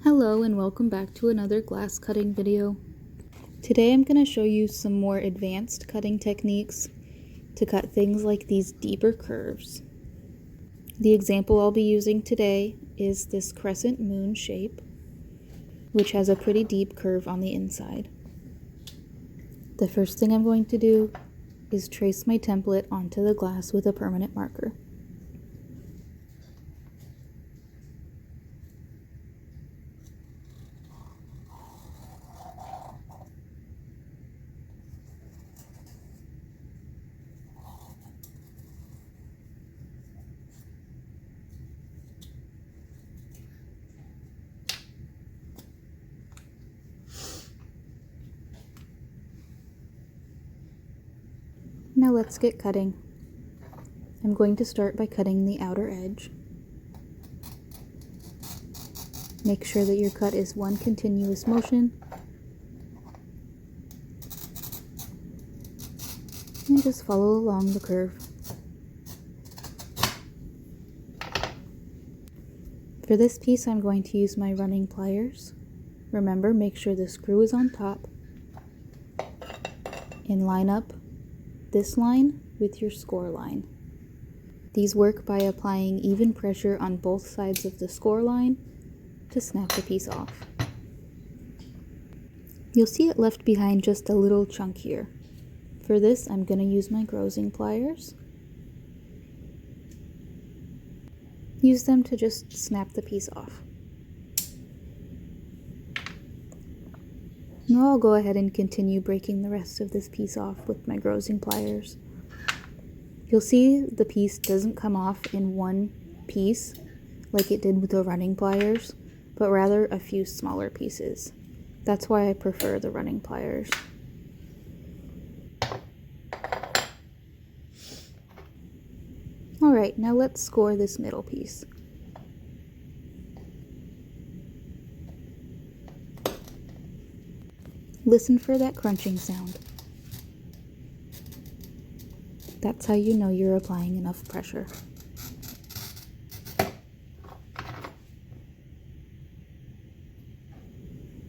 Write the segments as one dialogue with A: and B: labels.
A: Hello and welcome back to another glass cutting video. Today I'm going to show you some more advanced cutting techniques to cut things like these deeper curves. The example I'll be using today is this crescent moon shape, which has a pretty deep curve on the inside. The first thing I'm going to do is trace my template onto the glass with a permanent marker. Now let's get cutting. I'm going to start by cutting the outer edge. Make sure that your cut is one continuous motion. And just follow along the curve. For this piece, I'm going to use my running pliers. Remember, make sure the screw is on top and line up this line with your score line. These work by applying even pressure on both sides of the score line to snap the piece off. You'll see it left behind just a little chunk here. For this, I'm going to use my grosing pliers. Use them to just snap the piece off. Now I'll go ahead and continue breaking the rest of this piece off with my grosing pliers. You'll see the piece doesn't come off in one piece like it did with the running pliers, but rather a few smaller pieces. That's why I prefer the running pliers. Alright, now let's score this middle piece. Listen for that crunching sound. That's how you know you're applying enough pressure.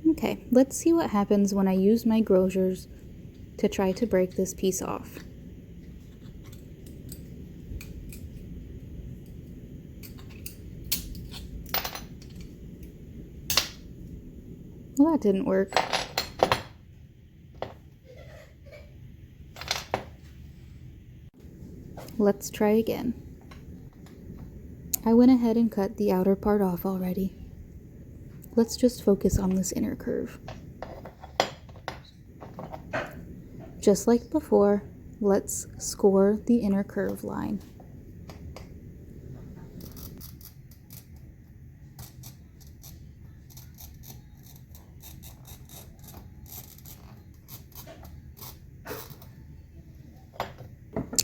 A: Okay, let's see what happens when I use my grosers to try to break this piece off. Well, that didn't work. Let's try again. I went ahead and cut the outer part off already. Let's just focus on this inner curve. Just like before, let's score the inner curve line.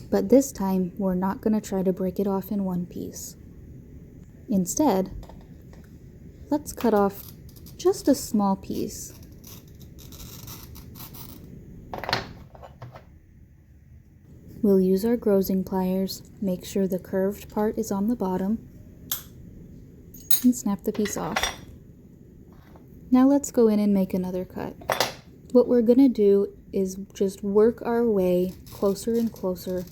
A: But this time, we're not going to try to break it off in one piece. Instead, let's cut off just a small piece. We'll use our grosing pliers, make sure the curved part is on the bottom, and snap the piece off. Now let's go in and make another cut. What we're going to do is just work our way closer and closer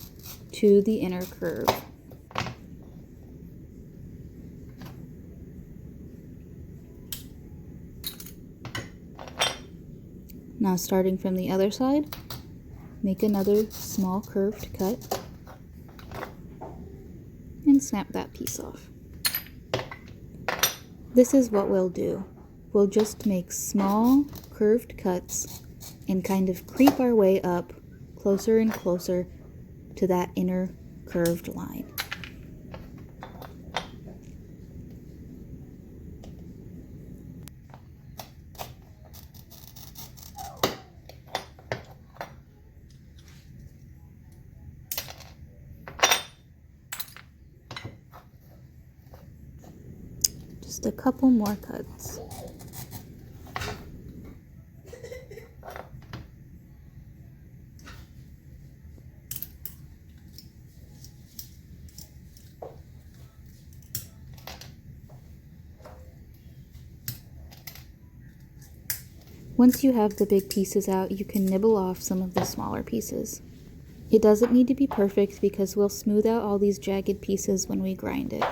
A: to the inner curve. Now starting from the other side, make another small curved cut and snap that piece off. This is what we'll do. We'll just make small curved cuts and kind of creep our way up closer and closer to that inner curved line. Just a couple more cuts. Once you have the big pieces out, you can nibble off some of the smaller pieces. It doesn't need to be perfect because we'll smooth out all these jagged pieces when we grind it.